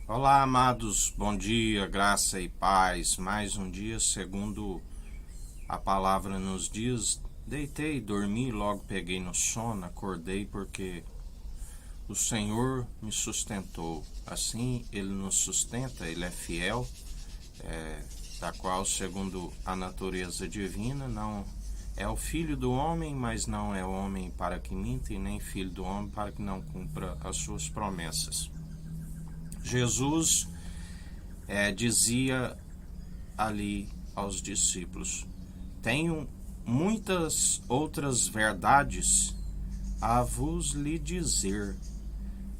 Olá, amados, bom dia, graça e paz. Mais um dia, segundo a palavra nos diz. Deitei, dormi, logo peguei no sono, acordei porque o Senhor me sustentou. Assim, Ele nos sustenta, Ele é fiel, da qual, segundo a natureza divina, não é o filho do homem, mas não é homem para que minta, e nem filho do homem para que não cumpra as suas promessas. Jesus dizia ali aos discípulos: tenho muitas outras verdades a vos lhe dizer,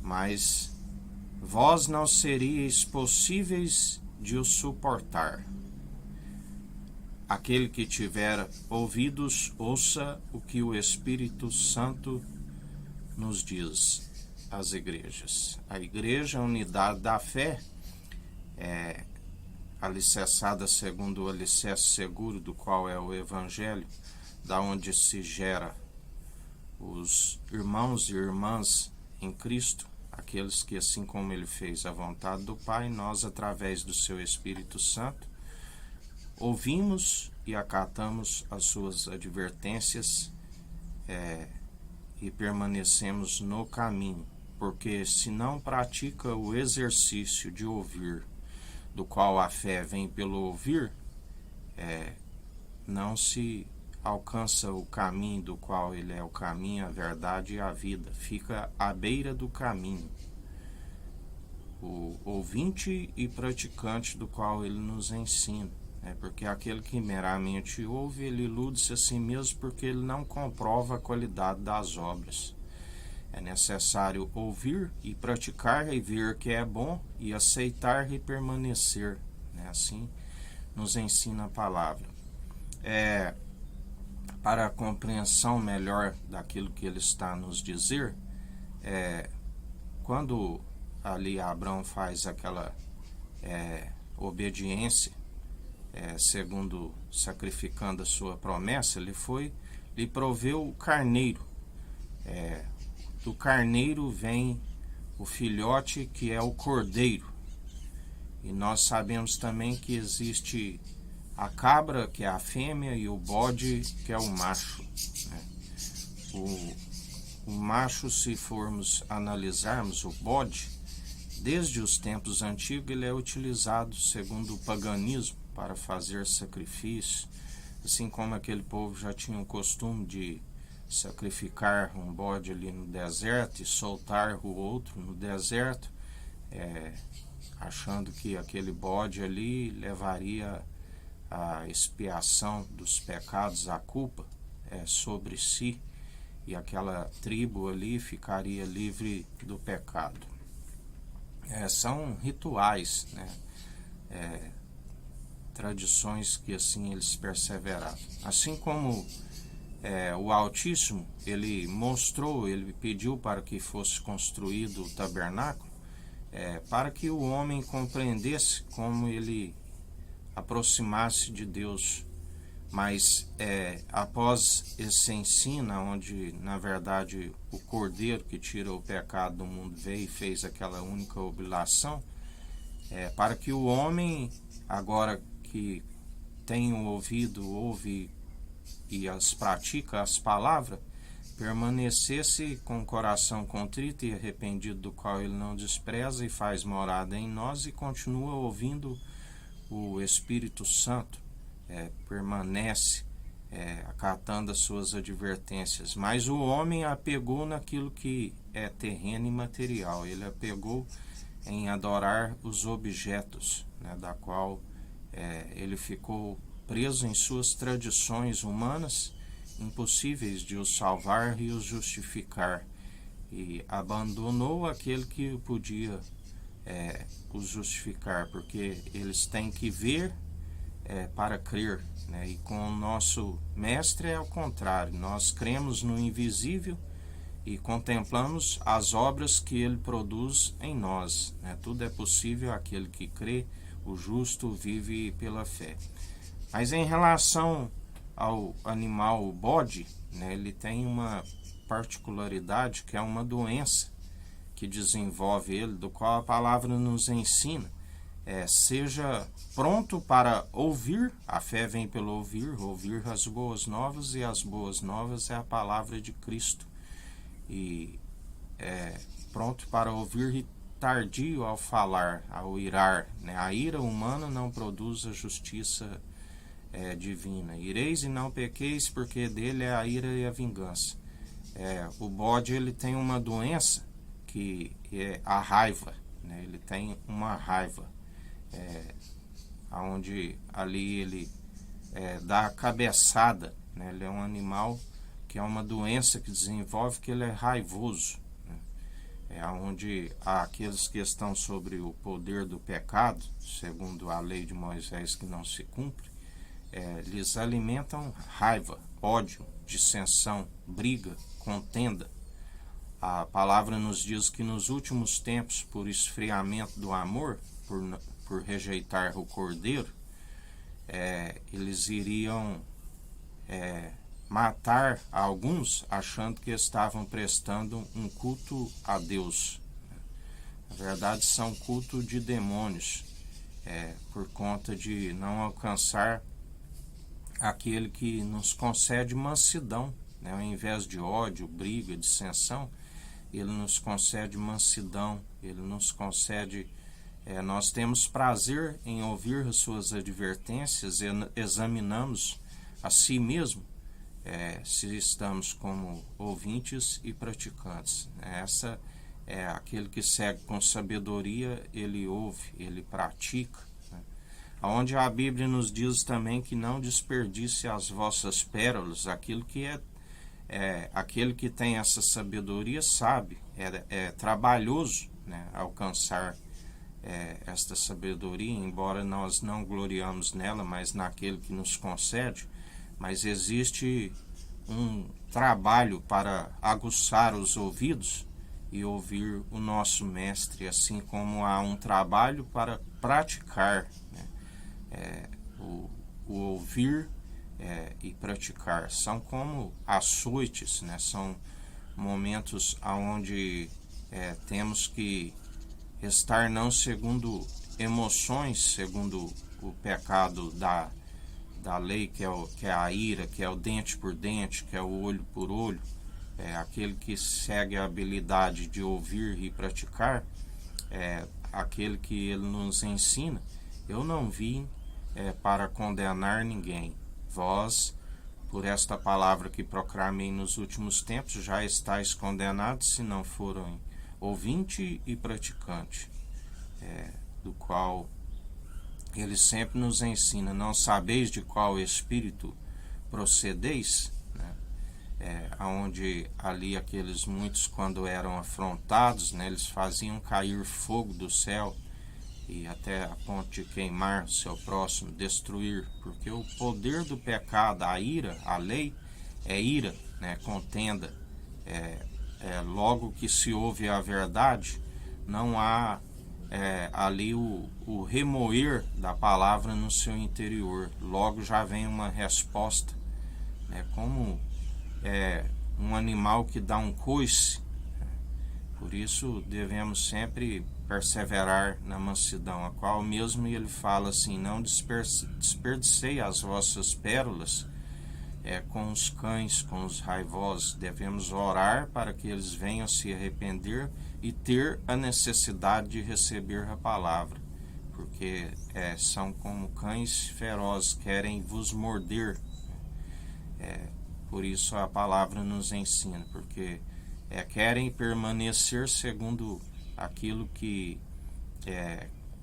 mas vós não seríeis possíveis de o suportar. Aquele que tiver ouvidos, ouça o que o Espírito Santo nos diz às igrejas. A igreja, a unidade da fé, é alicerçada segundo o alicerce seguro, do qual é o Evangelho, da onde se gera os irmãos e irmãs em Cristo, aqueles que, assim como Ele fez a vontade do Pai, nós, através do seu Espírito Santo, ouvimos e acatamos as suas advertências e permanecemos no caminho, porque se não pratica o exercício de ouvir, do qual a fé vem pelo ouvir, não se alcança o caminho do qual ele é o caminho, a verdade e a vida. Fica à beira do caminho, o ouvinte e praticante do qual ele nos ensina. Porque aquele que meramente ouve, ele ilude-se a si mesmo, porque ele não comprova a qualidade das obras. É necessário ouvir e praticar e ver que é bom e aceitar e permanecer. Assim nos ensina a palavra. Para a compreensão melhor daquilo que ele está a nos dizer, quando ali Abraão faz aquela obediência, segundo sacrificando a sua promessa, lhe proveu o carneiro. Do carneiro vem o filhote, que é o cordeiro. E nós sabemos também que existe a cabra, que é a fêmea, e o bode, que é o macho. O macho, se formos analisarmos o bode, desde os tempos antigos ele é utilizado segundo o paganismo para fazer sacrifício, assim como aquele povo já tinha o costume de sacrificar um bode ali no deserto e soltar o outro no deserto, achando que aquele bode ali levaria a expiação dos pecados, a culpa sobre si, e aquela tribo ali ficaria livre do pecado. São rituais, tradições que assim eles perseveraram. Assim como o Altíssimo, ele pediu para que fosse construído o tabernáculo, para que o homem compreendesse como ele aproximasse de Deus. Mas após esse ensino, onde na verdade o Cordeiro que tira o pecado do mundo veio e fez aquela única oblação, para que o homem, agora que tem o ouvido, ouve e as pratica, as palavras, permanecesse com o coração contrito e arrependido, do qual ele não despreza, e faz morada em nós, e continua ouvindo o Espírito Santo, permanece acatando as suas advertências. Mas o homem apegou naquilo que é terreno e material, ele apegou em adorar os objetos, da qual ele ficou preso em suas tradições humanas, impossíveis de os salvar e os justificar, e abandonou aquele que podia os justificar, porque eles têm que ver para crer, e com o nosso mestre é ao contrário, nós cremos no invisível e contemplamos as obras que ele produz em nós. Tudo é possível àquele que crê, o justo vive pela fé. Mas em relação ao animal, o bode, ele tem uma particularidade, que é uma doença que desenvolve ele, do qual a palavra nos ensina. Seja pronto para ouvir, a fé vem pelo ouvir as boas novas, e as boas novas é a palavra de Cristo. E pronto para ouvir e tardio ao falar, ao irar, né? A ira humana não produz a justiça divina. Ireis e não pequeis, porque dele é a ira e a vingança. O bode, ele tem uma doença que é a raiva, né? Ele tem uma raiva, onde ali ele dá a cabeçada, né? Ele é um animal que é uma doença que desenvolve, que ele é raivoso, né? Onde há aqueles que estão sobre o poder do pecado, segundo a lei de Moisés que não se cumpre, lhes alimentam raiva, ódio, dissensão, briga, contenda. A palavra nos diz que nos últimos tempos, por esfriamento do amor, por rejeitar o cordeiro, eles iriam matar alguns, achando que estavam prestando um culto a Deus. Na verdade, são culto de demônios, por conta de não alcançar aquele que nos concede mansidão, né? Ao invés de ódio, briga, dissensão, ele nos concede mansidão, ele nos concede... nós temos prazer em ouvir as suas advertências, e examinamos a si mesmo, se estamos como ouvintes e praticantes. Essa é aquele que segue com sabedoria, ele ouve, ele pratica, né? Onde a Bíblia nos diz também que não desperdice as vossas pérolas. Aquilo que aquele que tem essa sabedoria sabe, é trabalhoso, né, alcançar esta sabedoria, embora nós não gloriamos nela, mas naquele que nos concede. Mas existe um trabalho para aguçar os ouvidos e ouvir o nosso mestre, assim como há um trabalho para praticar, né? O ouvir e praticar são como açoites, né? São momentos onde temos que estar não segundo emoções, segundo o pecado da lei, que é a ira, que é o dente por dente, que é o olho por olho. Aquele que segue a habilidade de ouvir e praticar, aquele que ele nos ensina. Eu não vim para condenar ninguém. Vós, por esta palavra que proclamei nos últimos tempos, já estáis condenados, se não forem ouvinte e praticante, do qual ele sempre nos ensina. Não sabeis de qual espírito procedeis, né? Onde ali aqueles muitos, quando eram afrontados, né, eles faziam cair fogo do céu, e até a ponto de queimar o seu próximo, destruir, porque o poder do pecado, a ira, a lei, é ira, né, contenda. Logo que se ouve a verdade, não há ali o remoer da palavra no seu interior. Logo já vem uma resposta, como um animal que dá um coice. Por isso devemos sempre perseverar na mansidão, a qual mesmo ele fala assim: não desperdicei as vossas pérolas com os cães, com os raivosos. Devemos orar para que eles venham se arrepender e ter a necessidade de receber a palavra, porque são como cães ferozes, querem vos morder. Por isso a palavra nos ensina, porque querem permanecer segundo aquilo que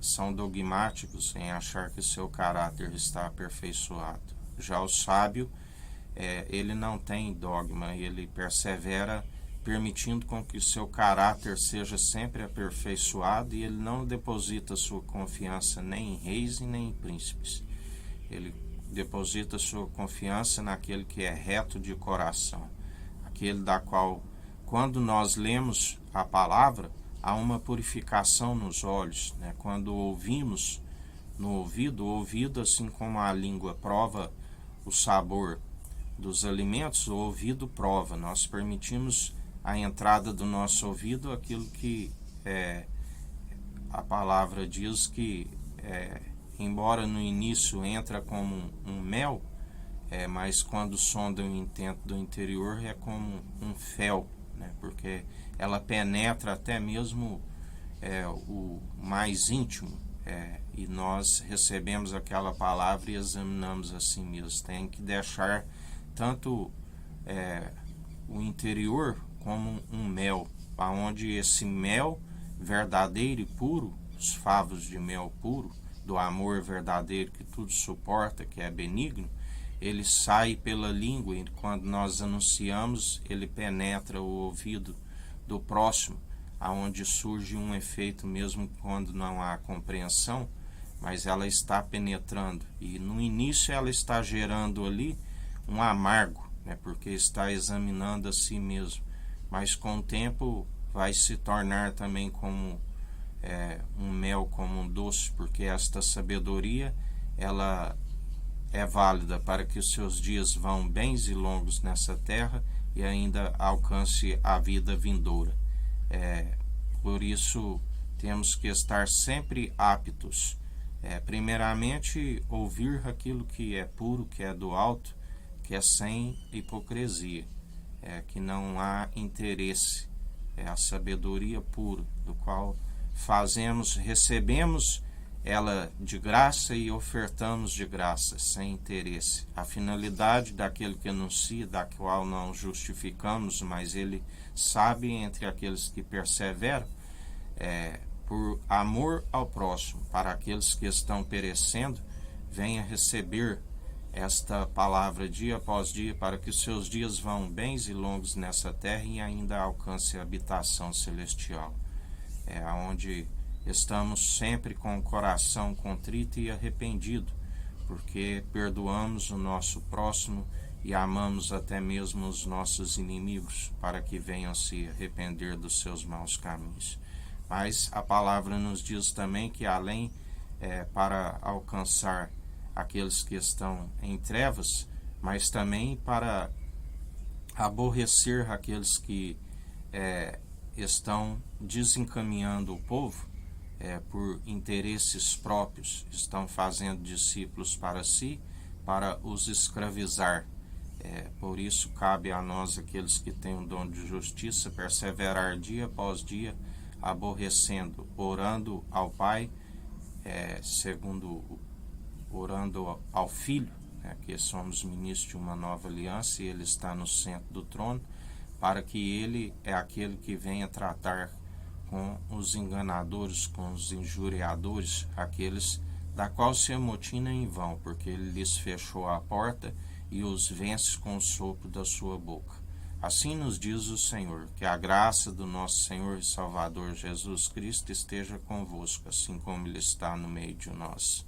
são dogmáticos, em achar que o seu caráter está aperfeiçoado. Já o sábio, ele não tem dogma, ele persevera permitindo com que o seu caráter seja sempre aperfeiçoado, e ele não deposita sua confiança nem em reis e nem em príncipes. Ele deposita sua confiança naquele que é reto de coração, aquele da qual, quando nós lemos a palavra, há uma purificação nos olhos, né? Quando ouvimos no ouvido, o ouvido, assim como a língua prova o sabor dos alimentos, o ouvido prova. Nós permitimos a entrada do nosso ouvido aquilo que a palavra diz que, embora no início entra como um mel, mas quando sonda o intento do interior é como um fel, né? Porque ela penetra até mesmo o mais íntimo, e nós recebemos aquela palavra e examinamos assim mesmo. Tem que deixar tanto o interior como um mel, aonde esse mel verdadeiro e puro, os favos de mel puro, do amor verdadeiro que tudo suporta, que é benigno, ele sai pela língua e quando nós anunciamos, ele penetra o ouvido do próximo, aonde surge um efeito mesmo quando não há compreensão, mas ela está penetrando. E no início ela está gerando ali um amargo, né, porque está examinando a si mesmo. Mas com o tempo vai se tornar também como um mel, como um doce, porque esta sabedoria, ela é válida para que os seus dias vão bens e longos nessa terra e ainda alcance a vida vindoura. Por isso, temos que estar sempre aptos. Primeiramente, ouvir aquilo que é puro, que é do alto, que é sem hipocrisia, que não há interesse. É a sabedoria pura, do qual recebemos ela de graça e ofertamos de graça, sem interesse. A finalidade daquele que anuncia, da qual não justificamos, mas ele sabe entre aqueles que perseveram, por amor ao próximo, para aqueles que estão perecendo, venha receber esta palavra dia após dia, para que os seus dias vão bens e longos nessa terra e ainda alcance a habitação celestial. Onde estamos sempre com o coração contrito e arrependido, porque perdoamos o nosso próximo e amamos até mesmo os nossos inimigos, para que venham se arrepender dos seus maus caminhos. Mas a palavra nos diz também que além para alcançar aqueles que estão em trevas, mas também para aborrecer aqueles que estão desencaminhando o povo por interesses próprios, estão fazendo discípulos para si, para os escravizar. Por isso cabe a nós, aqueles que têm o dom de justiça, perseverar dia após dia, aborrecendo, orando ao Pai, orando ao Filho, que somos ministros de uma nova aliança e Ele está no centro do trono, para que Ele é aquele que venha tratar com os enganadores, com os injuriadores, aqueles da qual se amotina em vão, porque Ele lhes fechou a porta e os vence com o sopro da sua boca. Assim nos diz o Senhor, que a graça do nosso Senhor e Salvador Jesus Cristo esteja convosco, assim como Ele está no meio de nós.